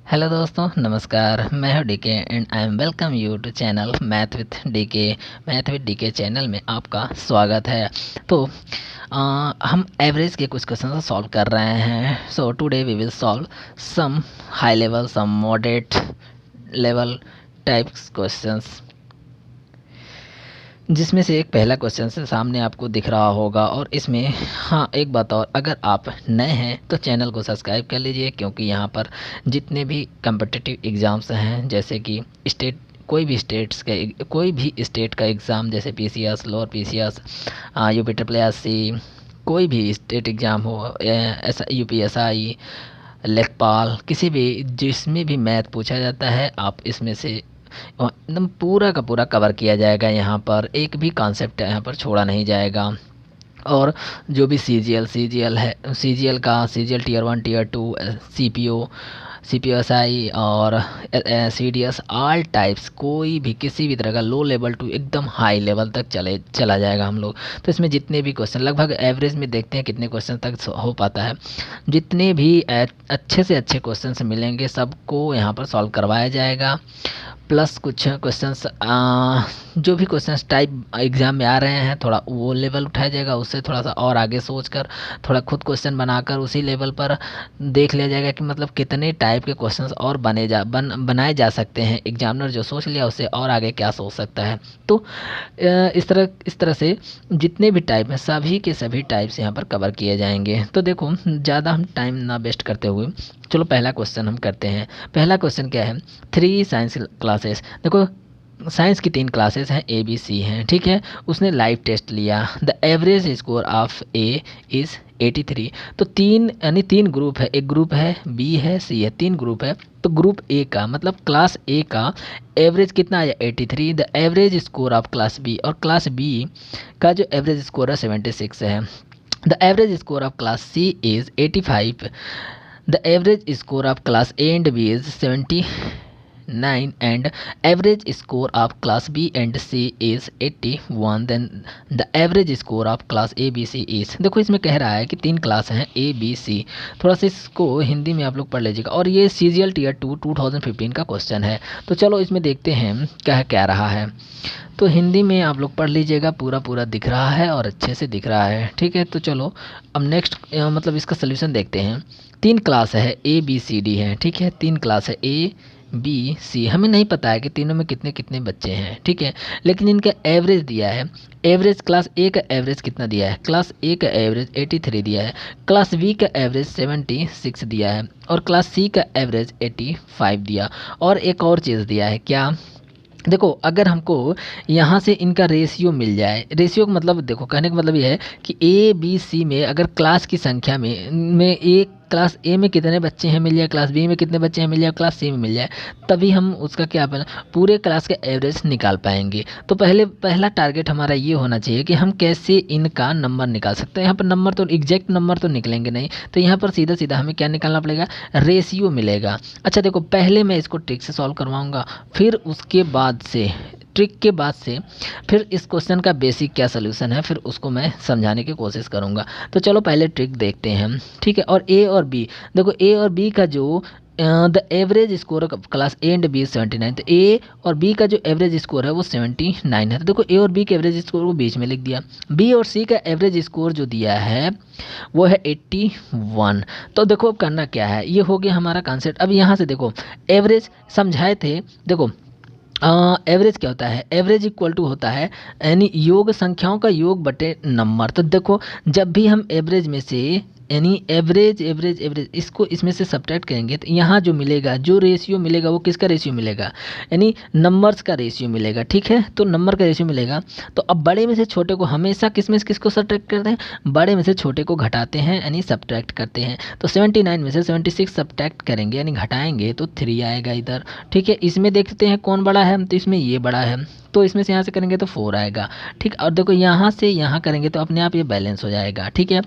Hello दोस्तों, नमस्कार। मैं हूं DK and I am welcome you to channel math with DK. Math with DK channel में आपका स्वागत है। तो हम एवरेज के कुछ क्वेश्चन सॉल्व कर रहे हैं। So today we will solve some high level, some moderate level types questions, जिसमें से एक पहला क्वेश्चन से सामने आपको दिख रहा होगा। और इसमें हाँ, एक बात और, अगर आप नए हैं तो चैनल को सब्सक्राइब कर लीजिए, क्योंकि यहाँ पर जितने भी कम्पिटिटिव एग्ज़ाम्स हैं, जैसे कि स्टेट, कोई भी स्टेट का एग्ज़ाम, जैसे PCS, lower PCS, UP triple S C, कोई भी स्टेट एग्ज़ाम हो, ऐसा यूपीएसआई, लेखपाल, किसी भी जिसमें भी मैथ पूछा जाता है, आप इसमें से एकदम पूरा का पूरा कवर किया जाएगा। यहाँ पर एक भी कॉन्सेप्ट यहाँ पर छोड़ा नहीं जाएगा। और जो भी सीजीएल है, सीजीएल टीयर 1, टीयर 2, सीपीओ, सीपीएसआई और सीडीएस, ऑल टाइप्स, कोई भी किसी भी तरह का लो लेवल टू एकदम हाई लेवल तक चला जाएगा हम लोग। तो इसमें जितने भी क्वेश्चन, लगभग एवरेज में देखते हैं कितने क्वेश्चन तक हो पाता है। जितने भी अच्छे से अच्छे क्वेश्चन मिलेंगे सबको यहाँ पर सॉल्व करवाया जाएगा। प्लस कुछ क्वेश्चंस, जो भी क्वेश्चंस टाइप एग्ज़ाम में आ रहे हैं, थोड़ा वो लेवल उठाया जाएगा, उससे थोड़ा सा और आगे सोचकर थोड़ा खुद क्वेश्चन बनाकर उसी लेवल पर देख लिया जाएगा कि मतलब कितने टाइप के क्वेश्चंस और बनाए जा सकते हैं। एग्जामिनर जो सोच लिया उससे और आगे क्या सोच सकता है। तो इस तरह से जितने भी टाइप हैं, सभी के सभी टाइप्स यहाँ पर कवर किए जाएंगे। तो देखो, ज़्यादा हम टाइम ना वेस्ट करते हुए चलो पहला क्वेश्चन हम करते हैं। पहला क्वेश्चन क्या है? 3 साइंस क्लासेस। देखो, साइंस की 3 क्लासेस हैं, ए बी सी हैं, ठीक है। उसने लाइव टेस्ट लिया। The average score of A is 83। तो 3 यानी 3 ग्रुप है, एक ग्रुप है, बी है, सी है, 3 ग्रुप है। तो ग्रुप ए का मतलब क्लास ए का एवरेज कितना आया? 83। The average score of class B, और क्लास बी का जो एवरेज स्कोर है 76 है। The average score of class C is 85। The average score of class A and B is 79 and average score of class B and C is 81. Then the average score of class A B C is, देखो इसमें कह रहा है कि 3 class हैं A B C। थोड़ा सा इसको हिंदी में आप लोग पढ़ लीजिएगा। और ये CGL टीयर 2 2015 का क्वेश्चन है। तो चलो इसमें देखते हैं क्या कह रहा है। तो हिंदी में आप लोग पढ़ लीजिएगा, पूरा पूरा दिख रहा है और अच्छे से दिख रहा है, ठीक है। तो चलो अब नेक्स्ट मतलब इसका सोल्यूशन देखते हैं। 3 क्लास है, ए बी सी डी है, ठीक है। 3 क्लास है, ए बी सी। हमें नहीं पता है कि तीनों में कितने कितने बच्चे हैं, ठीक है, लेकिन इनका एवरेज दिया है। एवरेज क्लास ए का एवरेज कितना दिया है? क्लास ए का एवरेज 83 दिया है। क्लास बी का एवरेज 76 दिया है। और क्लास सी का एवरेज 85 दिया। और एक और चीज़ दिया है, क्या? देखो, अगर हमको यहाँ से इनका रेशियो मिल जाए, रेशियो का मतलब, देखो कहने का मतलब ये है कि ए बी सी में अगर क्लास की संख्या में एक क्लास ए में कितने बच्चे हैं मिल जाए, क्लास बी में कितने बच्चे हैं मिल जाए, क्लास सी में मिल जाए, तभी हम उसका क्या बना, पूरे क्लास का एवरेज निकाल पाएंगे। तो पहला टारगेट हमारा ये होना चाहिए कि हम कैसे इनका नंबर निकाल सकते हैं। यहाँ पर नंबर तो एग्जैक्ट नंबर तो निकलेंगे नहीं, तो यहाँ पर सीधा सीधा हमें क्या निकालना पड़ेगा? रेशियो मिलेगा। अच्छा देखो, पहले मैं इसको ट्रिक से सॉल्व करवाऊँगा, फिर उसके बाद से ट्रिक के बाद से फिर इस क्वेश्चन का बेसिक क्या सोल्यूशन है, फिर उसको मैं समझाने की कोशिश करूँगा। तो चलो पहले ट्रिक देखते हैं हम, ठीक है। और ए और बी, देखो ए और बी का जो the average score of class A and B 79। तो ए और बी का जो एवरेज स्कोर है वो 79 है। तो देखो ए और बी के एवरेज स्कोर को बीच में लिख दिया। बी और सी का एवरेज स्कोर जो दिया है वो है 81। तो देखो अब करना क्या है, ये हो गया हमारा कॉन्सेप्ट। अब यहाँ से देखो, एवरेज समझाए थे। देखो एवरेज क्या होता है? एवरेज इक्वल टू होता है यानी योग संख्याओं का योग बटे नंबर। तो देखो, जब भी हम एवरेज में से यानी एवरेज एवरेज एवरेज इसको इसमें से सब्ट्रैक्ट करेंगे, तो यहाँ जो मिलेगा, जो रेशियो मिलेगा, वो किसका रेशियो मिलेगा? यानी नंबर्स का रेशियो मिलेगा, ठीक है। तो नंबर का रेशियो मिलेगा। तो अब बड़े में से छोटे को हमेशा किस में से किसको सब्ट्रैक्ट करते हैं? बड़े में से छोटे को घटाते हैं, यानी सब्ट्रैक्ट करते हैं। तो 79 में से 76 सब्ट्रैक्ट करेंगे यानी घटाएंगे तो 3 आएगा इधर, ठीक है। इसमें देखते हैं कौन बड़ा है, तो इसमें ये बड़ा है, तो इसमें से यहाँ से करेंगे तो 4 आएगा, ठीक। और देखो यहाँ से यहाँ करेंगे तो अपने आप ये बैलेंस हो जाएगा, ठीक है।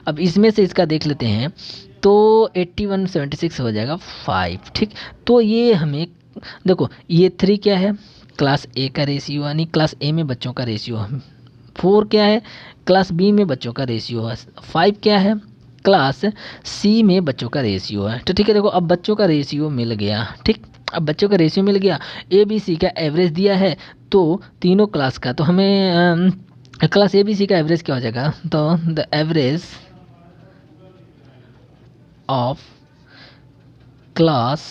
अब इसमें से इसका देख लेते हैं, तो 81 76 हो जाएगा 5, ठीक। तो ये हमें देखो, ये 3 क्या है? क्लास ए का रेशियो, यानी क्लास ए में बच्चों का रेशियो। 4 क्या है? क्लास बी में बच्चों का रेशियो है। 5 क्या है? क्लास सी में बच्चों का रेशियो है। तो ठीक है, देखो अब बच्चों का रेशियो मिल गया। ठीक, अब बच्चों का रेशियो मिल गया, ए बी सी का एवरेज दिया है, तो तीनों क्लास का, तो हमें क्लास ए बी सी का एवरेज क्या हो जाएगा, तो the average of class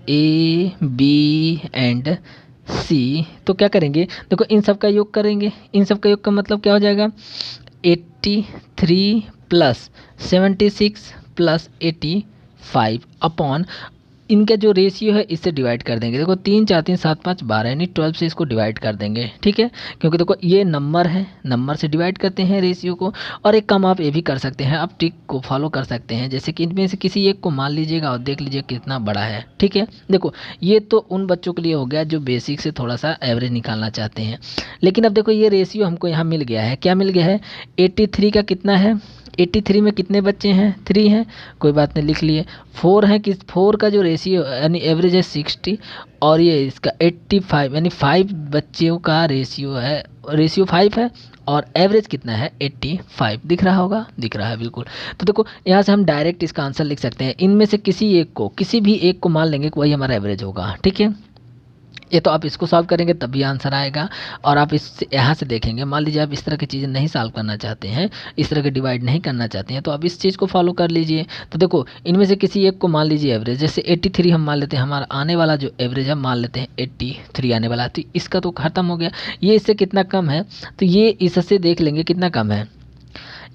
A B and C, तो क्या करेंगे, देखो इन सब का योग करेंगे। इन सब का योग का मतलब क्या हो जाएगा, 83 प्लस 76 प्लस 85 अपॉन इनका जो रेशियो है इससे डिवाइड कर देंगे। देखो 3 4 3 7 5 12 यानी 12 से इसको डिवाइड कर देंगे। ठीक है, क्योंकि देखो ये नंबर है, नंबर से डिवाइड करते हैं रेशियो को। और एक काम आप ये भी कर सकते हैं, आप ट्रिक को फॉलो कर सकते हैं, जैसे कि इनमें से किसी एक को मान लीजिएगा और देख लीजिए कितना बड़ा है। ठीक है, देखो ये तो उन बच्चों के लिए हो गया जो बेसिक से थोड़ा सा एवरेज निकालना चाहते हैं। लेकिन अब देखो ये रेशियो हमको यहाँ मिल गया है, क्या मिल गया है, 83 का कितना है, 83 में कितने बच्चे हैं, 3 हैं, कोई बात नहीं लिख लिए। 4 है, किस 4 का जो रेशियो यानी एवरेज है 60, और ये इसका 85 यानी 5 बच्चों का रेशियो है, रेशियो 5 है, और एवरेज कितना है 85, दिख रहा होगा, दिख रहा है बिल्कुल। तो देखो यहाँ से हम डायरेक्ट इसका आंसर लिख सकते हैं, इनमें से किसी एक को, किसी भी एक को मान लेंगे कि वही हमारा एवरेज होगा। ठीक है, ये तो आप इसको सॉल्व करेंगे तब भी आंसर आएगा। और आप इस यहाँ से देखेंगे, मान लीजिए आप इस तरह की चीज़ें नहीं सॉल्व करना चाहते हैं, इस तरह के डिवाइड नहीं करना चाहते हैं, तो आप इस चीज़ को फॉलो कर लीजिए। तो देखो इनमें से किसी एक को मान लीजिए एवरेज, जैसे 83 हम मान लेते हैं, हमारा आने वाला जो एवरेज है मान लेते हैं 83 आने वाला है, तो इसका तो खत्म हो गया। ये इससे कितना कम है, तो ये इससे देख लेंगे कितना कम है,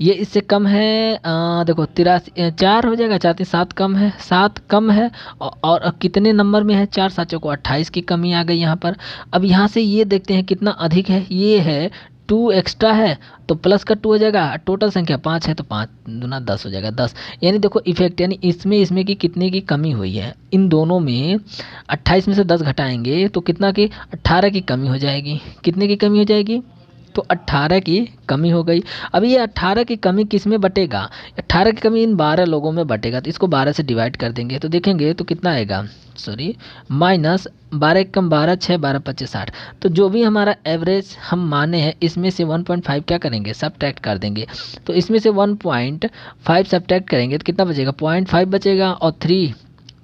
ये इससे कम है, देखो 83 4 हो जाएगा, 4 3 7 कम है, 7 कम है, और कितने नंबर में है, 4 7 को 28 की कमी आ गई यहाँ पर। अब यहाँ से ये देखते हैं कितना अधिक है, ये है 2 एक्स्ट्रा है, तो प्लस का 2 हो जाएगा, टोटल संख्या 5 है, तो 5 दूना 10 हो जाएगा 10। यानी देखो इफेक्ट, यानी इसमें की कितने की कमी हुई है, इन दोनों में 28 में से 10 घटाएंगे तो कितना की 18 की कमी हो जाएगी। कितने की कमी हो जाएगी, तो 18 की कमी हो गई। अब ये 18 की कमी किस में बटेगा, 18 की कमी इन 12 लोगों में बटेगा, तो इसको 12 से डिवाइड कर देंगे तो देखेंगे तो कितना आएगा, सॉरी माइनस 12 कम 12 6 12 25 60। तो जो भी हमारा एवरेज हम माने हैं इसमें से 1.5 क्या करेंगे, सब्ट्रैक्ट कर देंगे। तो इसमें से 1.5 सब्ट्रैक्ट करेंगे तो कितना बचेगा, 0.5 बचेगा, और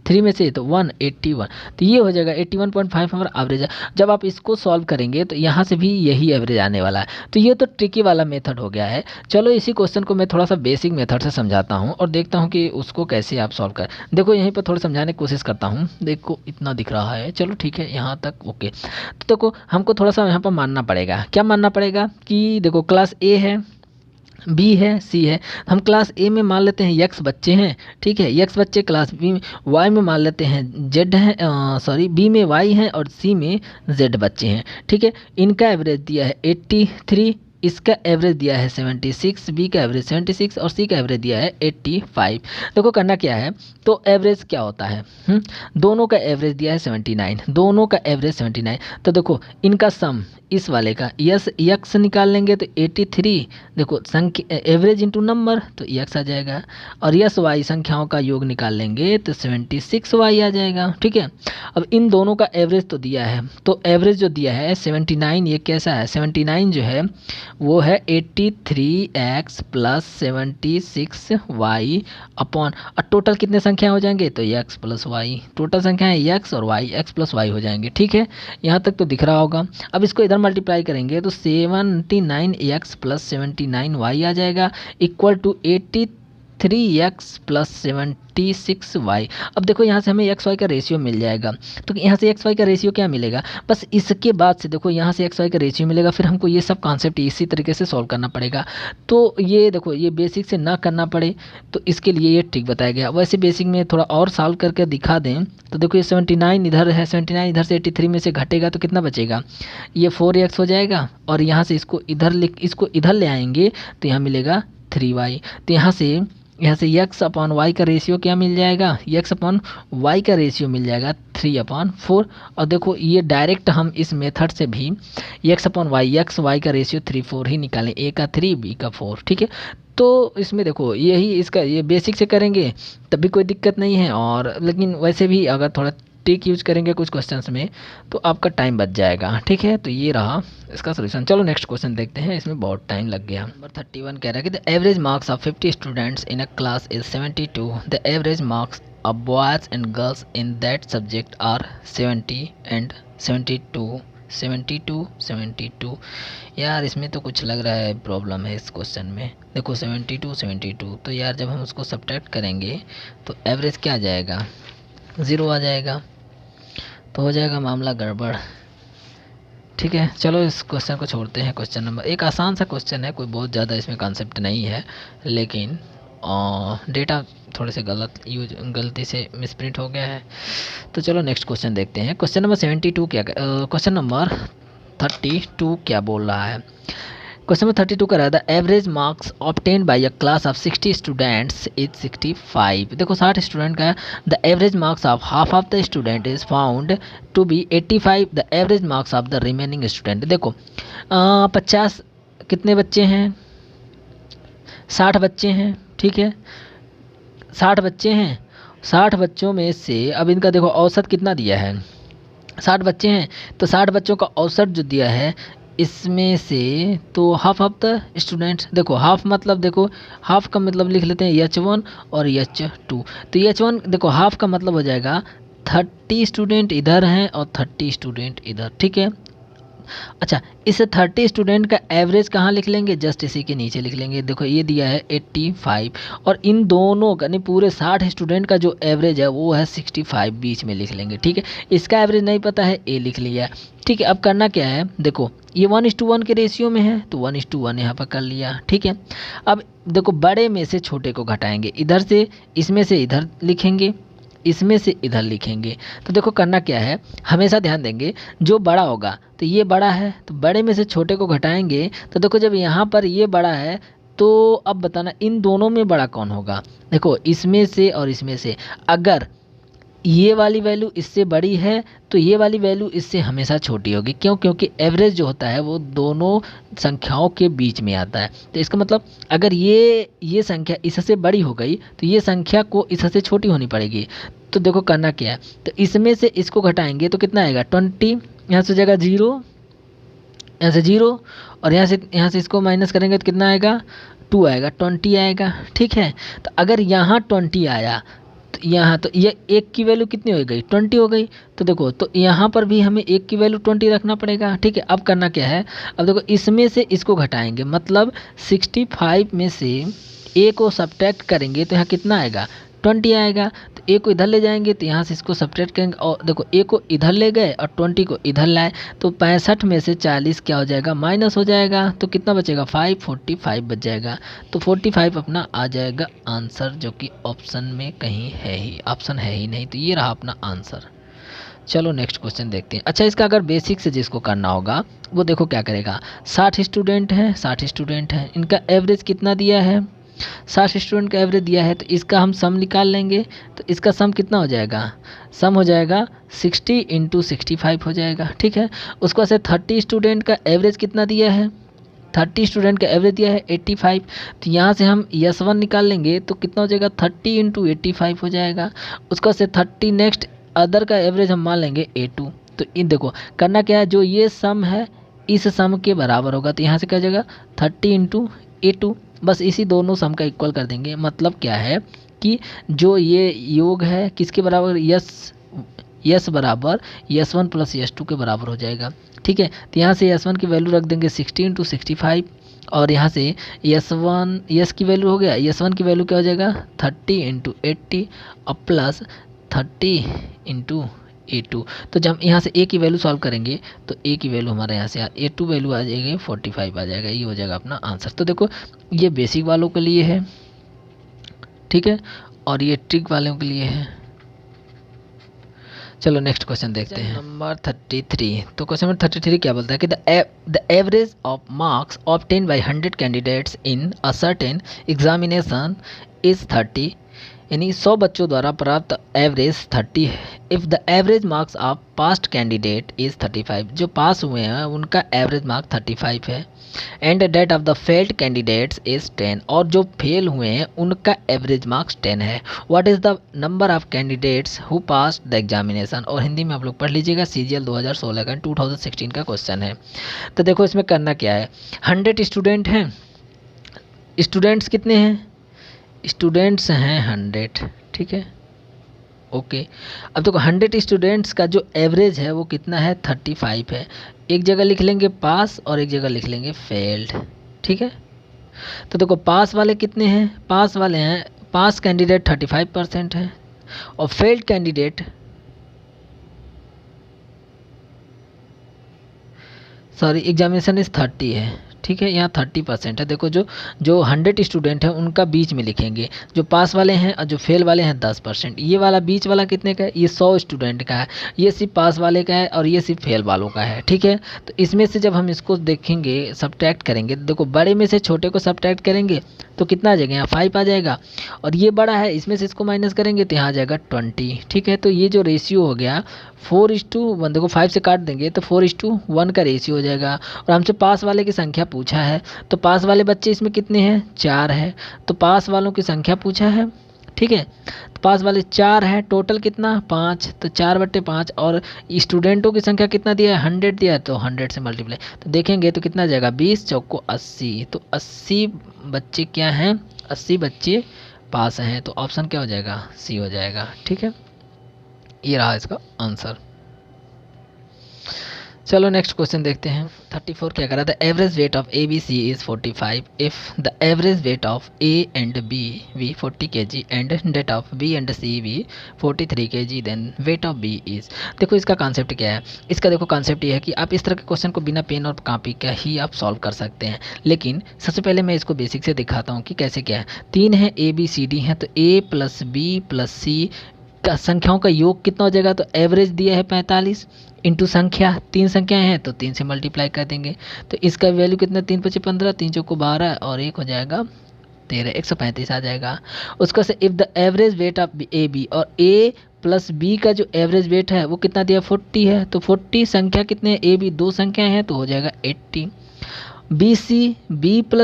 3 में से तो 181, तो ये हो जाएगा 81.5 हमारा एवरेज है। जब आप इसको सॉल्व करेंगे तो यहाँ से भी यही एवरेज आने वाला है। तो ये तो ट्रिकी वाला मेथड हो गया है। चलो इसी क्वेश्चन को मैं थोड़ा सा बेसिक मेथड से समझाता हूँ और देखता हूँ कि उसको कैसे आप सॉल्व करें। देखो यहीं पर थोड़ा समझाने की कोशिश करता हूँ, देखो इतना दिख रहा है, चलो ठीक है यहाँ तक ओके। तो देखो हमको थोड़ा सा यहाँ पर मानना पड़ेगा, क्या मानना पड़ेगा कि देखो क्लास ए है, बी है, सी है। हम क्लास ए में मान लेते हैं यक्स बच्चे हैं, ठीक है, यक्स बच्चे, क्लास बी में वाई में मान लेते हैं जेड है, सॉरी बी में वाई है और सी में जेड बच्चे हैं। ठीक है, इनका एवरेज दिया है 83, इसका एवरेज दिया है 76, बी का एवरेज 76 और सी का एवरेज दिया है 85। देखो करना क्या है, तो एवरेज क्या होता है, दोनों का एवरेज दिया है 79, दोनों का एवरेज 79। तो देखो इनका सम इस वाले का यक्स निकाल लेंगे तो 83, देखो संख्या एवरेज इंटू नंबर तो यक्स आ जाएगा, और यस वाई संख्याओं का योग निकाल लेंगे तो 76 वाई आ जाएगा। ठीक है, अब इन दोनों का एवरेज तो दिया है, तो एवरेज जो दिया है 79, ये कैसा है, 79 जो है वो है 83x प्लस 76y अपॉन, और टोटल कितने संख्या हो जाएंगे, तो x प्लस वाई, टोटल संख्या है x और y, x प्लस वाई हो जाएंगे। ठीक है, यहाँ तक तो दिख रहा होगा। अब इसको इधर मल्टीप्लाई करेंगे तो 79x प्लस 79y आ जाएगा equal to 83x plus 76y। अब देखो यहाँ से हमें एक्स वाई का रेशियो मिल जाएगा, तो यहाँ से एक्स वाई का रेशियो क्या मिलेगा, बस इसके बाद से देखो यहाँ से एक्स वाई का रेशियो मिलेगा, फिर हमको ये सब कॉन्सेप्ट इसी तरीके से सॉल्व करना पड़ेगा। तो ये देखो ये बेसिक से ना करना पड़े तो इसके लिए ये ट्रिक बताया गया। वैसे बेसिक में थोड़ा और सॉल्व करके दिखा दें तो देखो ये 79 इधर है, 79 इधर से 83 में से घटेगा तो कितना बचेगा, ये 4x हो जाएगा, और यहाँ से इसको इधर ले आएंगे तो यहाँ मिलेगा 3y। तो यहाँ से x अपॉन वाई का रेशियो क्या मिल जाएगा, x अपॉन वाई का रेशियो मिल जाएगा 3/4। और देखो ये डायरेक्ट हम इस मेथड से भी x upon Y, x Y का रेशियो 3/4 ही निकालें, a का 3 b का 4। ठीक है, तो इसमें देखो यही इसका ये बेसिक से करेंगे तब भी कोई दिक्कत नहीं है, और लेकिन वैसे भी अगर थोड़ा ट्रिक यूज करेंगे कुछ क्वेश्चंस में तो आपका टाइम बच जाएगा। ठीक है, तो ये रहा इसका सोल्यूशन। चलो नेक्स्ट क्वेश्चन देखते हैं, इसमें बहुत टाइम लग गया। नंबर 31 कह रहा है कि the average marks of 50 students in a class is 72। The average marks of boys and girls in that subject are 70 and 72। 72 यार इसमें तो कुछ लग रहा है प्रॉब्लम है इस क्वेश्चन में। देखो 72 तो यार जब हम उसको सब्ट्रैक्ट करेंगे तो एवरेज क्या आ जाएगा, 0 आ जाएगा, तो हो जाएगा मामला गड़बड़। ठीक है, चलो इस क्वेश्चन को छोड़ते हैं। क्वेश्चन नंबर एक आसान सा क्वेश्चन है, कोई बहुत ज़्यादा इसमें कॉन्सेप्ट नहीं है, लेकिन डेटा थोड़े से गलती से मिसप्रिंट हो गया है। तो चलो नेक्स्ट क्वेश्चन देखते हैं। क्वेश्चन नंबर 72 क्या क्वेश्चन नंबर 32 क्या बोल रहा है। क्वेश्चन नंबर 32 का रहा है the average marks obtained by a class of 60 students is 65। देखो 60 स्टूडेंट का the average marks of half of the student is found to be 85 the average marks of the remaining student. देखो 50 कितने बच्चे हैं, 60 बच्चे हैं। ठीक है, 60 बच्चे हैं, 60 बच्चों में से अब इनका देखो औसत कितना दिया है, 60 बच्चे हैं तो 60 बच्चों का औसत जो दिया है इसमें से तो हाफ ऑफ द स्टूडेंट्स। देखो हाफ मतलब देखो हाफ का मतलब लिख लेते हैं H1 और H2। तो H1 देखो हाफ का मतलब हो जाएगा 30 स्टूडेंट इधर हैं और 30 स्टूडेंट इधर। ठीक है, अच्छा इस 30 स्टूडेंट का एवरेज कहाँ लिख लेंगे, जस्ट इसी के नीचे लिख लेंगे। देखो ये दिया है 85 और इन दोनों का नहीं पूरे 60 स्टूडेंट का जो एवरेज है वो है 65, बीच में लिख लेंगे। ठीक है, इसका एवरेज नहीं पता है, ए लिख लिया। ठीक है, अब करना क्या है, देखो ये 1:1 के रेशियो में है तो 1:1 यहाँ पर कर लिया। ठीक है, अब देखो बड़े में से छोटे को घटाएंगे, इधर से इसमें से इधर लिखेंगे, इसमें से इधर लिखेंगे। तो देखो करना क्या है, हमेशा ध्यान देंगे जो बड़ा होगा तो ये बड़ा है तो बड़े में से छोटे को घटाएंगे। तो देखो जब यहाँ पर ये बड़ा है तो अब बताना इन दोनों में बड़ा कौन होगा। देखो इसमें से और इसमें से अगर ये वाली वैल्यू इससे बड़ी है तो ये वाली वैल्यू इससे हमेशा छोटी होगी। क्यों, क्योंकि एवरेज जो होता है वो दोनों संख्याओं के बीच में आता है। तो इसका मतलब अगर ये संख्या इससे बड़ी हो गई तो ये संख्या को इससे छोटी होनी पड़ेगी। तो देखो करना क्या है, तो इसमें से इसको घटाएंगे तो कितना आएगा 20, यहाँ से हो जाएगा 0, यहाँ से 0 और यहाँ से इसको माइनस करेंगे तो कितना आएगा 2 आएगा, 20 आएगा। ठीक है, तो अगर यहाँ 20 आया तो यहाँ तो ये एक की वैल्यू कितनी हो गई 20 हो गई। तो देखो तो यहाँ पर भी हमें एक की वैल्यू 20 रखना पड़ेगा। ठीक है, अब करना क्या है, अब देखो इसमें से इसको घटाएंगे मतलब 65 में से ए को सब्ट्रैक्ट करेंगे तो यहाँ कितना आएगा 20 आएगा। तो ए को इधर ले जाएंगे तो यहाँ से इसको सब्ट्रैक्ट करेंगे और देखो ए को इधर ले गए और 20 को इधर लाए तो 65 में से 40 क्या हो जाएगा माइनस हो जाएगा। तो कितना बचेगा 45 बच जाएगा। तो 45 अपना आ जाएगा आंसर, जो कि ऑप्शन में कहीं है ही, ऑप्शन है ही नहीं। तो ये रहा अपना आंसर। चलो नेक्स्ट क्वेश्चन देखते हैं। अच्छा इसका अगर बेसिक से जिसको करना होगा वो देखो क्या करेगा, 60 स्टूडेंट हैं, इनका एवरेज कितना दिया है 60 स्टूडेंट का एवरेज दिया है तो इसका हम सम निकाल लेंगे। तो इसका सम कितना हो जाएगा, सम हो जाएगा 60 × 65 हो जाएगा। ठीक है, उसको ऐसे 30 स्टूडेंट का एवरेज कितना दिया है, 30 स्टूडेंट का एवरेज दिया है 85। तो यहाँ से हम S1 निकाल लेंगे तो कितना हो जाएगा 30 × 85 हो जाएगा। उसका से 30 नेक्स्ट अदर का एवरेज हम मान लेंगे A2। तो इन देखो करना क्या है, जो ये सम है इस सम के बराबर होगा। तो यहाँ से क्या हो जाएगा 30 × A2, बस इसी दोनों सम का इक्वल कर देंगे। मतलब क्या है कि जो ये योग है किसके बराबर, यस बराबर S1 + S2 के बराबर हो जाएगा। ठीक है, तो यहाँ से S1 की वैल्यू रख देंगे 60 × 65 और यहाँ से S की वैल्यू हो गया, S1 की वैल्यू क्या हो जाएगा 30 × 80 और प्लस 30 × A2। तो जब हम यहाँ से A की वैल्यू सॉल्व करेंगे तो A की वैल्यू हमारे यहाँ से A2 वैल्यू आ जाएगी 45 आ जाएगा। ये हो जाएगा अपना आंसर। तो देखो ये बेसिक वालों के लिए है, ठीक है, और ये ट्रिक वालों के लिए है। चलो नेक्स्ट क्वेश्चन देखते हैं, नंबर 33। तो क्वेश्चन नंबर 33 क्या बोलता है कि the average of marks obtain bye 100 candidates in a certain examination is 30 यानी 100 बच्चों द्वारा प्राप्त एवरेज 30 है। If the average marks of past candidate is 35, जो पास हुए हैं उनका एवरेज मार्क 35 है। And that of the failed candidates is 10, और जो फेल हुए हैं उनका एवरेज मार्क्स 10 है। What is the number of candidates who pass the examination, और हिंदी में आप लोग पढ़ लीजिएगा, CGL 2016 का 2016 का क्वेश्चन है। तो देखो इसमें करना क्या है, 100 स्टूडेंट हैं, स्टूडेंट्स कितने हैं, स्टूडेंट्स हैं 100, ठीक है, ओके। अब देखो 100 स्टूडेंट्स का जो एवरेज है वो कितना है, 35 है। एक जगह लिख लेंगे पास और एक जगह लिख लेंगे फेल्ड, ठीक है। तो देखो पास वाले कितने हैं, पास वाले हैं, पास कैंडिडेट 35% है, और फेल्ड कैंडिडेट एग्जामिनेशन इज 30 है, ठीक है, यहाँ 30% है। देखो जो जो 100 स्टूडेंट हैं उनका बीच में लिखेंगे, जो पास वाले हैं और जो फेल वाले हैं 10%। ये वाला बीच वाला कितने का है, ये 100 स्टूडेंट का है, ये सिर्फ पास वाले का है और ये सिर्फ फेल वालों का है, ठीक है। तो इसमें से जब हम इसको देखेंगे, सब्ट्रैक्ट करेंगे, तो देखो बड़े में से छोटे को सब्ट्रैक्ट करेंगे तो कितना आ जाएगा, यहाँ 5 आ जाएगा, और ये बड़ा है इसमें से इसको माइनस करेंगे तो यहाँ आ जाएगा 20, ठीक है। तो ये जो रेशियो हो गया 4:1, देखो 5 से काट देंगे तो 4:1 का रेशियो हो जाएगा। और हमसे पास वाले की संख्या पूछा है, तो पास वाले बच्चे इसमें कितने हैं, 4 है, तो पास वालों की संख्या पूछा है, ठीक है। तो पास वाले 4 है, टोटल कितना 5, तो 4/5, और स्टूडेंटों की संख्या कितना दिया है, 100 दिया है, तो 100 से मल्टीप्लाई, तो देखेंगे तो कितना आ जाएगा, 20 चौको 80, तो 80 बच्चे क्या हैं, 80 बच्चे पास हैं। तो ऑप्शन क्या हो जाएगा, सी हो जाएगा, ठीक है। ये रहा इसका आंसर। चलो नेक्स्ट क्वेश्चन देखते हैं। 34 क्या करा, the average weight of ABC is 45 if the average weight of A and B 40 kg and that of B and C 43 kg, then weight of B is. देखो इसका कॉन्सेप्ट क्या है, इसका देखो कॉन्सेप्ट ये है कि आप इस तरह के क्वेश्चन को बिना पेन और कॉपी का ही आप सॉल्व कर सकते हैं। लेकिन सबसे पहले मैं इसको बेसिक से दिखाता हूँ कि कैसे क्या है। 3 है ABCD हैं, तो A + B + C का संख्याओं का योग कितना हो जाएगा, तो एवरेज दिया है 45 इंटू संख्या, 3 संख्याएं हैं तो 3 से मल्टीप्लाई कर देंगे, तो इसका वैल्यू कितना, 3 × 5 = 15, 3 चौको 12 और 1 हो जाएगा 13, 135 आ जाएगा। उसका से if the average weight of AB, और A + B का जो एवरेज वेट है वो कितना दिया, 40 है, तो 40 संख्या कितने हैं, AB 2 संख्याएं हैं तो हो जाएगा 80। B +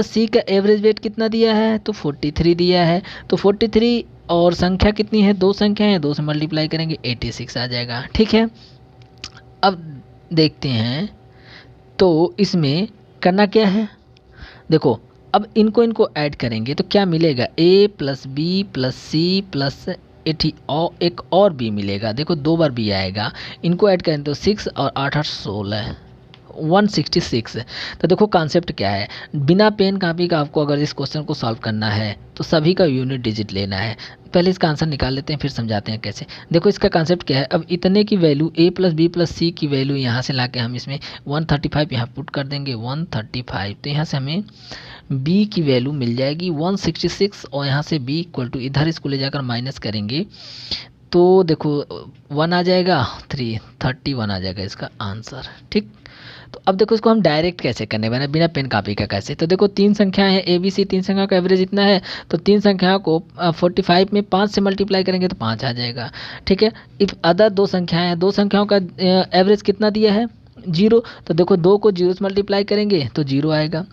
C का एवरेज वेट कितना दिया है, तो 43 दिया है, तो 43 और संख्या कितनी है, 2 संख्या है, 2 से मल्टीप्लाई करेंगे 86 आ जाएगा, ठीक है। अब देखते हैं तो इसमें करना क्या है, देखो अब इनको ऐड करेंगे तो क्या मिलेगा, A + B + C + एक और B मिलेगा। देखो 2 बार B आएगा, इनको ऐड करें तो 6 और 8 8 16, 166। तो देखो कॉन्सेप्ट क्या है, बिना पेन कॉपी का आपको अगर इस क्वेश्चन को सॉल्व करना है तो सभी का यूनिट डिजिट लेना है। पहले इसका आंसर निकाल लेते हैं फिर समझाते हैं कैसे। देखो इसका कॉन्सेप्ट क्या है, अब इतने की वैल्यू A + B + C की वैल्यू यहाँ से लाके हम इसमें 135 यहाँ पुट कर देंगे, 135, तो यहाँ से हमें B की वैल्यू मिल जाएगी 166, और यहाँ से B = इधर इसको ले जाकर माइनस करेंगे तो देखो 1 आ जाएगा, 31 आ जाएगा इसका आंसर, ठीक। तो अब देखो इसको हम डायरेक्ट कैसे करने वाले, बिना पेन कॉपी का कैसे। तो देखो 3 संख्याएं हैं ABC, 3 संख्या का एवरेज इतना है, तो 3 संख्याओं को 45 में 5 से मल्टीप्लाई करेंगे तो 5 आ जाएगा, ठीक है। इफ अदर 2 संख्याएं हैं, 2 संख्याओं का एवरेज कितना दिया है, 0, तो देखो 2 को 0 से मल्टीप्लाई करेंगे तो 0 आएगा।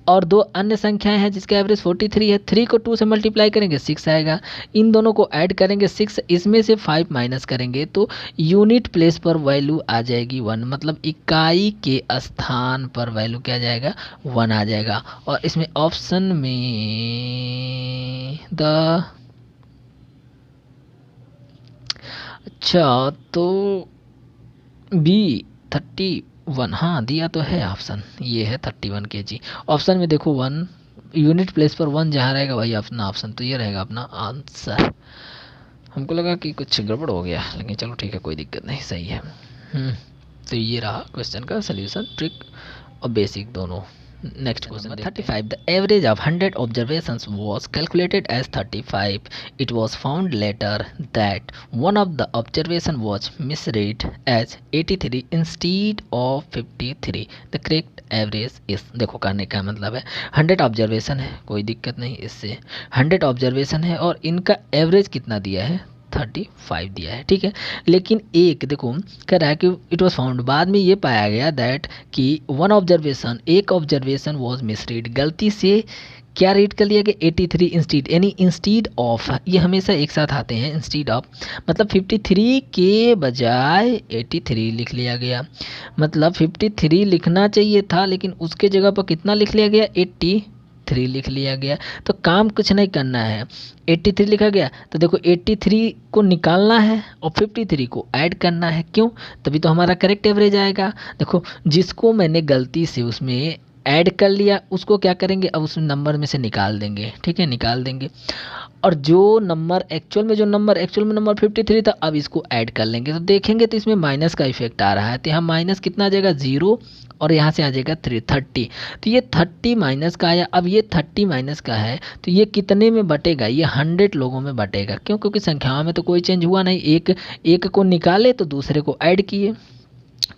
और 2 अन्य संख्याएं हैं जिसका एवरेज 43 है, 3 को 2 से मल्टीप्लाई करेंगे 6 आएगा, इन दोनों को ऐड करेंगे 6, इसमें से 5 माइनस करेंगे तो यूनिट प्लेस पर वैल्यू आ जाएगी 1, मतलब इकाई के स्थान पर वैल्यू क्या आ जाएगा, 1 आ जाएगा। और इसमें ऑप्शन में अच्छा तो B 31, हाँ दिया तो है ऑप्शन, ये है 31 kg। ऑप्शन में देखो 1, यूनिट प्लेस पर 1 जहाँ रहेगा वही अपना ऑप्शन, तो ये रहेगा अपना आंसर। हमको लगा कि कुछ गड़बड़ हो गया, लेकिन चलो ठीक है, कोई दिक्कत नहीं, सही है। तो ये रहा क्वेश्चन का सल्यूशन, ट्रिक और बेसिक दोनों। Next question 35 the average of 100 observations was calculated as 35. It was found later that one of the observation was misread as 83 instead of 53. The correct average is, देखो कहने का मतलब है 100 observation है, कोई दिक्कत नहीं इससे, 100 ऑब्जर्वेशन है और इनका एवरेज कितना दिया है 35 दिया है, ठीक है। लेकिन एक देखो कह रहा है कि इट वॉज फाउंड, बाद में ये पाया गया दैट कि वन ऑब्जर्वेशन, एक ऑब्जर्वेशन वॉज मिसरीड, गलती से क्या रीड कर लिया गया 83 इंस्टीड, यानी इंस्टीड ऑफ, ये हमेशा एक साथ आते हैं, इंस्टीड ऑफ मतलब 53 के बजाय 83 लिख लिया गया, मतलब 53 लिखना चाहिए था लेकिन उसके जगह पर कितना लिख लिया गया 83 लिख लिया गया। तो काम कुछ नहीं करना है, 83 लिखा गया तो देखो 83 को निकालना है और 53 को ऐड करना है, क्यों, तभी तो हमारा करेक्ट एवरेज आएगा। देखो जिसको मैंने गलती से उसमें ऐड कर लिया उसको क्या करेंगे, अब उस नंबर में से निकाल देंगे, ठीक है, निकाल देंगे। और जो नंबर एक्चुअल में नंबर 53 था, अब इसको ऐड कर लेंगे तो देखेंगे तो इसमें माइनस का इफेक्ट आ रहा है, तो यहाँ माइनस कितना आ जाएगा 0 और यहाँ से आ जाएगा 30, तो ये 30 माइनस का आया। अब ये 30 माइनस का है तो ये कितने में बटेगा, ये 100 लोगों में बटेगा, क्यों, क्योंकि संख्याओं में तो कोई चेंज हुआ नहीं, एक को निकाले तो दूसरे को ऐड किए,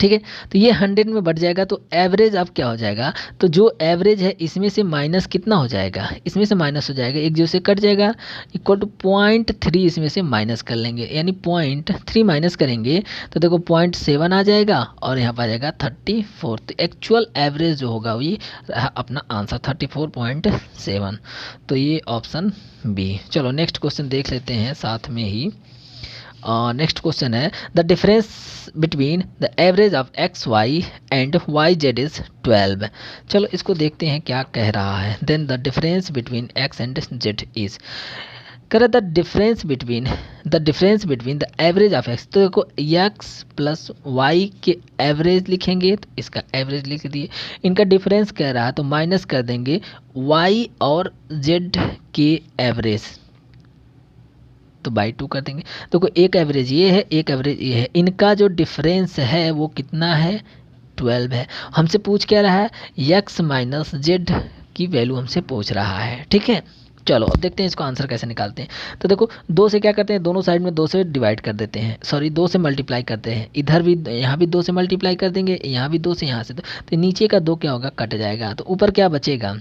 ठीक है, तो ये 100 में बढ़ जाएगा। तो एवरेज अब क्या हो जाएगा, तो जो एवरेज है इसमें से माइनस कितना हो जाएगा, इसमें से माइनस हो जाएगा, एक जो से कट जाएगा, इक्वल टू 0.3 इसमें से माइनस कर लेंगे, यानी 0.3 माइनस करेंगे तो देखो 0.7 आ जाएगा और यहाँ पर आ जाएगा 34। तो एक्चुअल एवरेज जो होगा ये अपना आंसर 34.7, तो ये ऑप्शन बी। चलो नेक्स्ट क्वेश्चन देख लेते हैं साथ में ही। नेक्स्ट क्वेश्चन है the difference between the average of X Y and Y Z is 12। चलो इसको देखते हैं क्या कह रहा है। Then the difference between X and Z is, कर the difference between the average of X, तो देखो एक्स प्लस वाई के एवरेज लिखेंगे तो इसका एवरेज लिख दिए, इनका डिफरेंस कह रहा है तो माइनस कर देंगे वाई और जेड के एवरेज, तो बाई 2 कर देंगे। तो कोई एक एवरेज ये है, एक एवरेज ये है, इनका जो डिफरेंस है वो कितना है 12 है। हमसे पूछ क्या रहा है, x माइनस जेड की वैल्यू हमसे पूछ रहा है, ठीक है। चलो अब देखते हैं इसको आंसर कैसे निकालते हैं। तो देखो 2 से क्या करते हैं, दोनों साइड में 2 से डिवाइड कर देते हैं, सॉरी 2 से मल्टीप्लाई करते हैं, इधर भी यहाँ भी 2 से मल्टीप्लाई कर देंगे, यहाँ भी 2 से, यहाँ से तो नीचे का 2 क्या होगा कट जाएगा, तो ऊपर क्या बचेगा,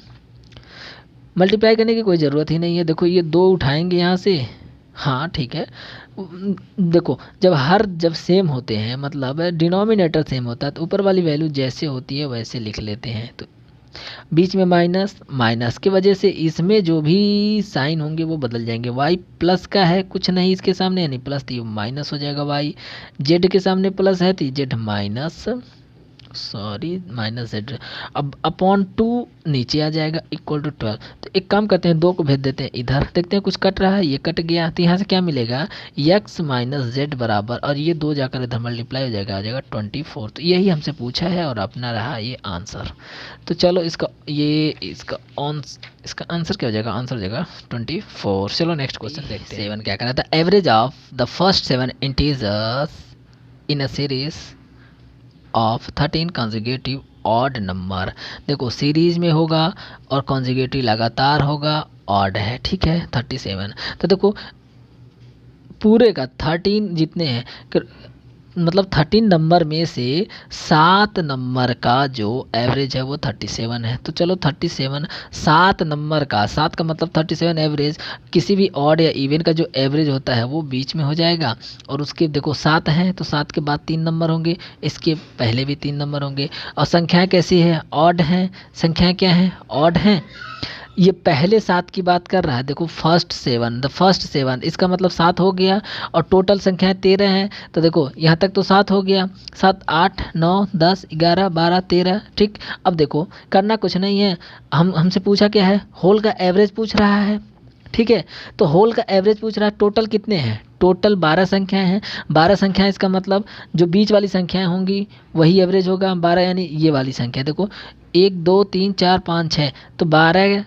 मल्टीप्लाई करने की कोई ज़रूरत ही नहीं है। देखो ये 2 उठाएंगे यहाँ से, हाँ ठीक है, देखो जब सेम होते हैं मतलब डिनोमिनेटर सेम होता है तो ऊपर वाली वैल्यू जैसे होती है वैसे लिख लेते हैं, तो बीच में माइनस की वजह से इसमें जो भी साइन होंगे वो बदल जाएंगे। y प्लस का है कुछ नहीं इसके सामने, यानी प्लस, तो ये माइनस हो जाएगा y, जेड के सामने प्लस है तो जेड माइनस जेड, अब अपॉन 2 नीचे आ जाएगा इक्वल टू 12। तो एक काम करते हैं 2 को भेज देते हैं इधर, देखते हैं कुछ कट रहा है, ये कट गया तो यहाँ से क्या मिलेगा x माइनस जेड बराबर, और ये 2 जाकर इधर मल्टीप्लाई हो जाएगा, आ जाएगा 24। तो यही हमसे पूछा है और अपना रहा ये आंसर। तो चलो इसका आंसर क्या हो जाएगा, आंसर हो जाएगा 24। चलो नेक्स्ट क्वेश्चन देखते हैं। 7 क्या करा था, average of the first 7 integers in a series of 13 consecutive odd number. देखो सीरीज में होगा और कॉन्जिक्यूटिव लगातार होगा, ऑड है, ठीक है 37। तो देखो पूरे का 13 जितने हैं मतलब 13 नंबर में से 7 नंबर का जो एवरेज है वो 37 है। तो चलो 37 7 नंबर का, 7 का मतलब 37 एवरेज, किसी भी ऑड या इवन का जो एवरेज होता है वो बीच में हो जाएगा। और उसके देखो 7 हैं तो 7 के बाद 3 नंबर होंगे, इसके पहले भी 3 नंबर होंगे। और संख्याएं कैसी है, ऑड हैं, संख्याएं क्या हैं, ऑड हैं। ये पहले 7 की बात कर रहा है, देखो फर्स्ट 7 इसका मतलब 7 हो गया और टोटल संख्याएं 13 हैं। तो देखो यहाँ तक तो 7 हो गया, 7 8 9 10 11 12 13, ठीक। अब देखो करना कुछ नहीं है, हमसे पूछा क्या है, होल का एवरेज पूछ रहा है, ठीक है। तो होल का एवरेज पूछ रहा है, टोटल कितने हैं, टोटल 12 संख्याएं हैं, 12 संख्याएं, इसका मतलब जो बीच वाली संख्याएं होंगी वही एवरेज होगा 12, यानी ये वाली संख्या देखो 1 2 3 4 5 6, तो 12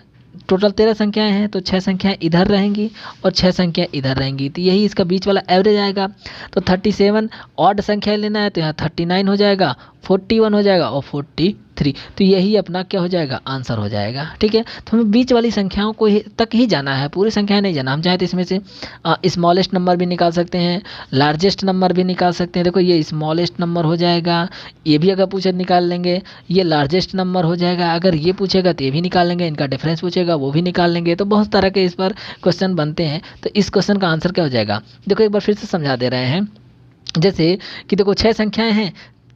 टोटल 13 संख्याएं हैं तो 6 संख्याएं इधर रहेंगी और 6 संख्याएं इधर रहेंगी, तो यही इसका बीच वाला एवरेज आएगा। तो 37 ऑड संख्या लेना है तो यहाँ 39 हो जाएगा 41 हो जाएगा और 43। तो यही अपना क्या हो जाएगा, आंसर हो जाएगा। ठीक है, तो हमें बीच वाली संख्याओं को तक ही जाना है, पूरी संख्याएं नहीं जाना। हम चाहे तो इसमें से स्मॉलेस्ट नंबर भी निकाल सकते हैं, लार्जेस्ट नंबर भी निकाल सकते हैं। देखो ये स्मॉलेस्ट नंबर हो जाएगा, ये भी अगर पूछे निकाल लेंगे। ये लार्जेस्ट नंबर हो जाएगा, अगर ये पूछेगा तो ये भी निकाल लेंगे, इनका डिफरेंस पूछेगा वो भी निकाल लेंगे। तो बहुत तरह के इस पर क्वेश्चन बनते हैं। तो इस क्वेश्चन का आंसर क्या हो जाएगा, देखो एक बार फिर से समझा दे रहे हैं। जैसे कि देखो 6 संख्याएं हैं,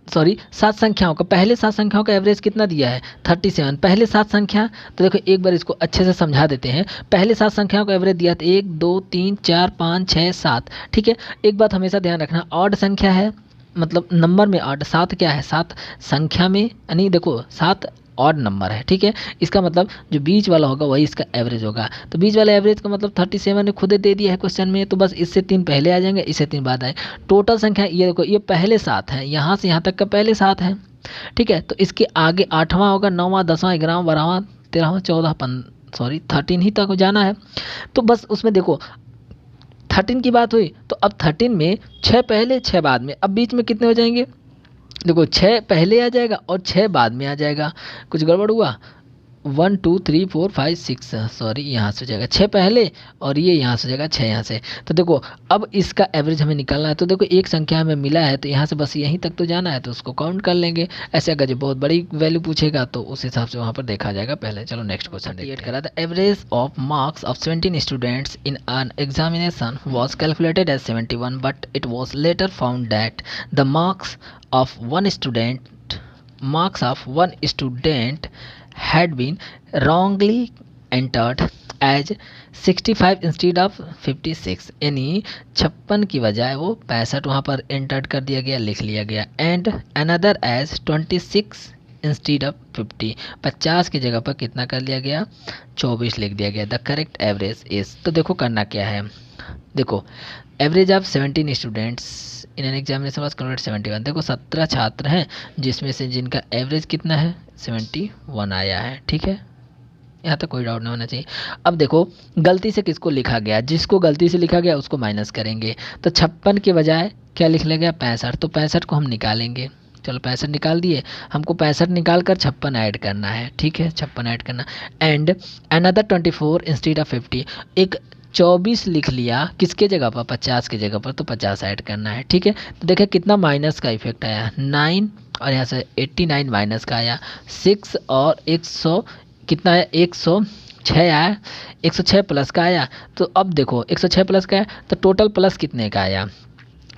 सॉरी 7 संख्याओं का, पहले 7 संख्याओं का एवरेज कितना दिया है 37। पहले 7 संख्या, तो देखो एक बार इसको अच्छे से समझा देते हैं। पहले 7 संख्याओं का एवरेज दिया था 1 2 3 4 5 6 7। ठीक है, एक बात हमेशा ध्यान रखना, ऑड संख्या है, मतलब नंबर में ऑड। 7 क्या है, 7 संख्या में, यानी देखो 7 ऑड नंबर है। ठीक है, इसका मतलब जो बीच वाला होगा वही इसका एवरेज होगा। तो बीच वाला एवरेज का मतलब 37 ने खुद दे दिया है क्वेश्चन में, तो बस इससे 3 पहले आ जाएंगे, इससे 3 बाद आए। टोटल संख्या ये देखो, ये पहले 7 है, यहाँ से यहाँ तक का पहले 7 है। ठीक है, तो इसके आगे 8वां होगा, 9वां 10वां 11वां 12वां 13वां 13 ही तक जाना है। तो बस उसमें देखो 13 की बात हुई, तो अब 13 में 6 पहले 6 बाद में, अब बीच में कितने हो जाएंगे, देखो 6 पहले आ जाएगा और 6 बाद में आ जाएगा। कुछ गड़बड़ हुआ, 1 2 3 4 5 6, सॉरी यहाँ से हो जाएगा 6 पहले और ये यहाँ से हो जाएगा 6 यहाँ से। तो देखो अब इसका एवरेज हमें निकालना है। तो देखो एक संख्या हमें मिला है, तो यहाँ से बस यहीं तक तो जाना है, तो उसको काउंट कर लेंगे। ऐसे अगर जो बहुत बड़ी वैल्यू पूछेगा तो उस हिसाब से वहाँ पर देखा जाएगा पहले। चलो नेक्स्ट क्वेश्चन देखते करा था। Average of marks of 17 students in an examination was calculated as 71, but it was later found that the marks of one student had been wrongly entered as 65 instead of 56, यानी 56 की बजाय वो 65 वहाँ पर entered कर दिया गया, लिख लिया गया। And another as 26 instead of 50, 50 की जगह पर कितना कर लिया गया, 24 लिख दिया गया। द करेक्ट एवरेज इज, तो देखो करना क्या है, देखो average of 17 students in an examination was complete 71। देखो 17 छात्र हैं जिसमें से जिनका एवरेज कितना है 71 आया है। ठीक है, यहाँ तक कोई डाउट नहीं होना चाहिए। अब देखो गलती से किसको लिखा गया, जिसको गलती से लिखा गया उसको माइनस करेंगे। तो 56 के बजाय क्या लिख लिया गया 65, तो 65 को हम निकालेंगे। चलो 65 निकाल दिए, हमको 65 निकाल कर 56 ऐड करना है। ठीक है, 56 ऐड करना। एंड अनदर 24 इंस्टीड ऑफ 50, एक 24 लिख लिया किसके जगह पर, 50 की जगह पर, तो 50 ऐड करना है। ठीक है, तो देखिए कितना माइनस का इफेक्ट आया, 9 और यहाँ से 89 माइनस का आया, 6 और 100 कितना आया 106 आया, 106 प्लस का आया। तो अब देखो 106 प्लस का है तो टोटल प्लस कितने का आया,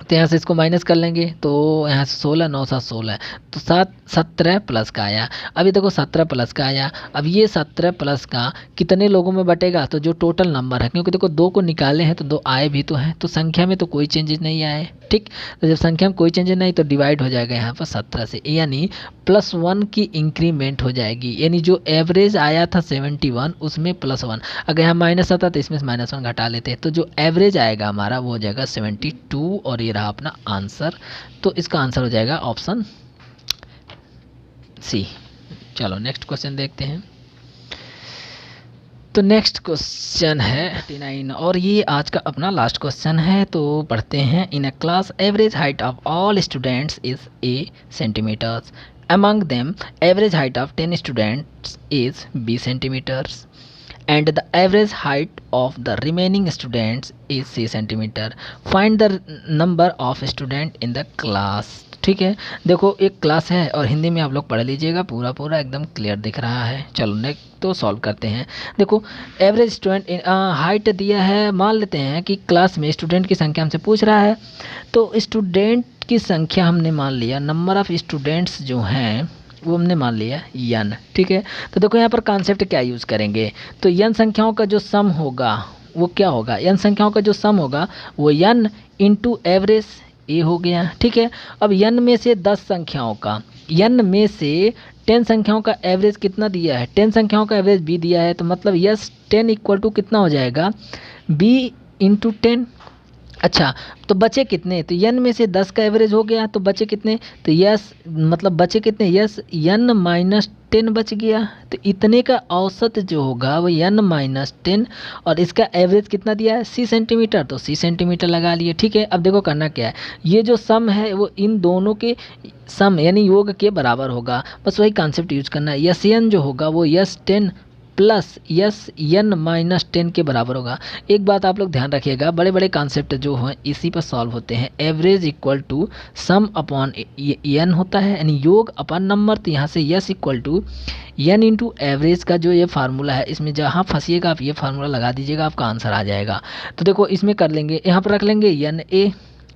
तो यहाँ से इसको माइनस कर लेंगे, तो यहाँ से 16 9 7 16, तो 17 प्लस का आया। अभी देखो 17 प्लस का आया। अब ये 17 प्लस का कितने लोगों में बटेगा, तो जो टोटल नंबर है, क्योंकि देखो 2 को निकाले हैं तो 2 आए भी तो हैं, तो संख्या में तो कोई चेंजेस नहीं आए। ठीक, तो जब संख्या में कोई चेंजेस नहीं तो डिवाइड हो जाएगा यहाँ पर 17 से, यानी +1 की इंक्रीमेंट हो जाएगी। यानी जो एवरेज आया था 71 उसमें +1, अगर यहाँ माइनस आता तो इसमें से -1 घटा लेते, तो जो एवरेज आएगा हमारा वो हो जाएगा 72, और ये रहा अपना आंसर। तो इसका आंसर हो जाएगा ऑप्शन सी। चलो नेक्स्ट क्वेश्चन देखते हैं। तो नेक्स्ट क्वेश्चन है 39, और ये आज का अपना लास्ट क्वेश्चन है। तो पढ़ते हैं। In a class average height of all students is a centimetres, among them average height of 10 students is b centimeters and the average height of the remaining students is c centimeter. Find the number of student in the class. ठीक है, देखो एक class है और हिंदी में आप लोग पढ़ लीजिएगा, पूरा पूरा एकदम क्लियर दिख रहा है। चलो नेक्स्ट तो सॉल्व करते हैं। देखो एवरेज स्टूडेंट इन हाइट दिया है, मान लेते हैं कि क्लास में स्टूडेंट की संख्या हमसे पूछ रहा है, तो स्टूडेंट की संख्या हमने मान लिया, नंबर ऑफ़ स्टूडेंट्स जो हैं वो हमने मान लिया n। ठीक है, तो देखो यहाँ पर कॉन्सेप्ट क्या यूज़ करेंगे, तो n संख्याओं का जो सम होगा वो क्या होगा, n संख्याओं का जो सम होगा वो n इंटू एवरेज a हो गया। ठीक है, अब n में से 10 संख्याओं का, n में से 10 संख्याओं का एवरेज कितना दिया है, 10 संख्याओं का एवरेज b दिया है, तो मतलब यस 10 इक्वल टू कितना हो जाएगा b इंटू 10। अच्छा, तो बचे कितने, तो n में से 10 का एवरेज हो गया, तो बचे कितने, तो यस मतलब बचे कितने, यस n माइनस 10 बच गया, तो इतने का औसत जो होगा वो n-10 और इसका एवरेज कितना दिया है c सेंटीमीटर, तो c सेंटीमीटर लगा लिए। ठीक है, अब देखो करना क्या है, ये जो सम है वो इन दोनों के सम यानी योग के बराबर होगा, बस वही कॉन्सेप्ट यूज करना है। यस एन जो होगा वो S10 प्लस n-10 के बराबर होगा। एक बात आप लोग ध्यान रखिएगा, बड़े बड़े कॉन्सेप्ट जो हैं इसी पर सॉल्व होते हैं। Average equal to sum upon n होता है यानी योग अपॉन नंबर, तो यहाँ से S equal to n into average का जो ये फार्मूला है, इसमें जहाँ फंसिएगा आप ये फार्मूला लगा दीजिएगा, आपका आंसर आ जाएगा। तो देखो इसमें कर लेंगे, यहाँ पर रख लेंगे NA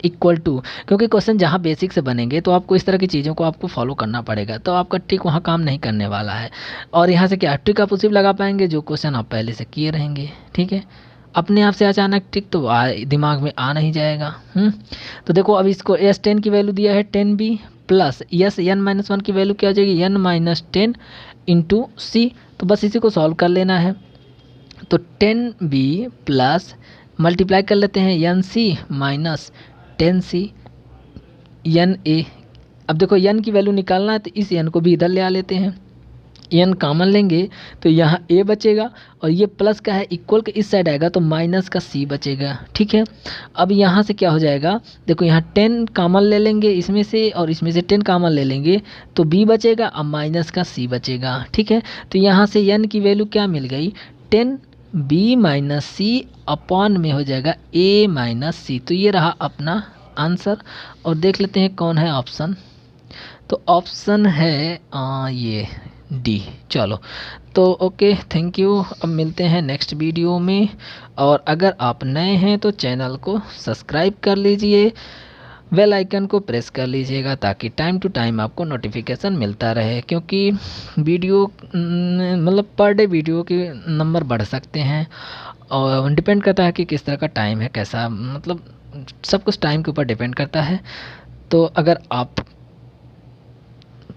इक्वल टू, क्योंकि क्वेश्चन जहाँ बेसिक से बनेंगे तो आपको इस तरह की चीज़ों को आपको फॉलो करना पड़ेगा, तो आपका ट्रिक वहाँ काम नहीं करने वाला है। और यहाँ से क्या ट्रिक आप उसी लगा पाएंगे जो क्वेश्चन आप पहले से किए रहेंगे। ठीक है, अपने आप से अचानक ट्रिक तो दिमाग में आ नहीं जाएगा। तो देखो अब इसको S10 की वैल्यू दिया है 10b प्लस n-1 की वैल्यू क्या हो जाएगी n-10 इंटू सी, तो बस इसी को सॉल्व कर लेना है। तो 10b प्लस मल्टीप्लाई कर लेते हैं NC माइनस 10C NA। अब देखो n की वैल्यू निकालना है तो इस n को भी इधर ले आ लेते हैं, n कॉमन लेंगे तो यहाँ a बचेगा और ये प्लस का है इक्वल के इस साइड आएगा तो माइनस का c बचेगा। ठीक है, अब यहाँ से क्या हो जाएगा, देखो यहाँ 10 कॉमन ले लेंगे इसमें से और इसमें से 10 कॉमन ले लेंगे तो b बचेगा और माइनस का c बचेगा। ठीक है, तो यहाँ से n की वैल्यू क्या मिल गई 10b माइनस सी अपॉन में हो जाएगा a माइनस सी, तो ये रहा अपना आंसर। और देख लेते हैं कौन है ऑप्शन, तो ऑप्शन है ये डी। चलो तो ओके, थैंक यू, अब मिलते हैं नेक्स्ट वीडियो में। और अगर आप नए हैं तो चैनल को सब्सक्राइब कर लीजिए, बेल आइकन को प्रेस कर लीजिएगा ताकि टाइम टू टाइम आपको नोटिफिकेशन मिलता रहे, क्योंकि वीडियो मतलब पर डे वीडियो के नंबर बढ़ सकते हैं और डिपेंड करता है कि किस तरह का टाइम है, कैसा मतलब सब कुछ टाइम के ऊपर डिपेंड करता है। तो अगर आप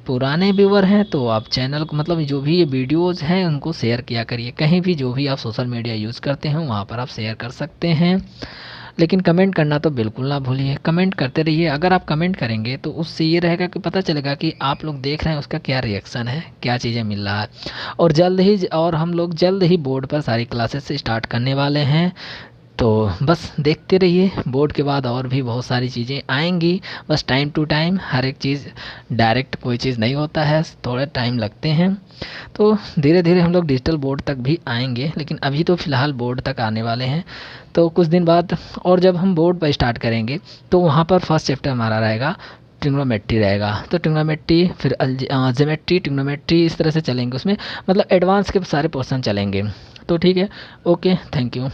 पुराने व्यूवर हैं तो आप चैनल को मतलब जो भी ये वीडियोज़ हैं उनको शेयर किया करिए, कहीं भी जो भी आप सोशल मीडिया यूज़ करते हैं वहाँ पर आप शेयर कर सकते हैं। लेकिन कमेंट करना तो बिल्कुल ना भूलिए, कमेंट करते रहिए। अगर आप कमेंट करेंगे तो उससे ये रहेगा कि पता चलेगा कि आप लोग देख रहे हैं उसका क्या रिएक्शन है, क्या चीज़ें मिल रहा है। और हम लोग जल्द ही बोर्ड पर सारी क्लासेस स्टार्ट करने वाले हैं, तो बस देखते रहिए। बोर्ड के बाद और भी बहुत सारी चीज़ें आएंगी, बस टाइम टू टाइम, हर एक चीज़ डायरेक्ट कोई चीज़ नहीं होता है, थोड़े टाइम लगते हैं। तो धीरे धीरे हम लोग डिजिटल बोर्ड तक भी आएंगे, लेकिन अभी तो फ़िलहाल बोर्ड तक आने वाले हैं। तो कुछ दिन बाद और जब हम बोर्ड पर स्टार्ट करेंगे तो वहाँ पर फर्स्ट चैप्टर हमारा रहेगा ट्रिग्नोमेट्री रहेगा, तो ट्रिग्नोमेट्री फिर ज्योमेट्री, ट्रिग्नोमेट्री, इस तरह से चलेंगे उसमें, मतलब एडवांस के सारे पोर्शन चलेंगे। तो ठीक है, ओके, थैंक यू।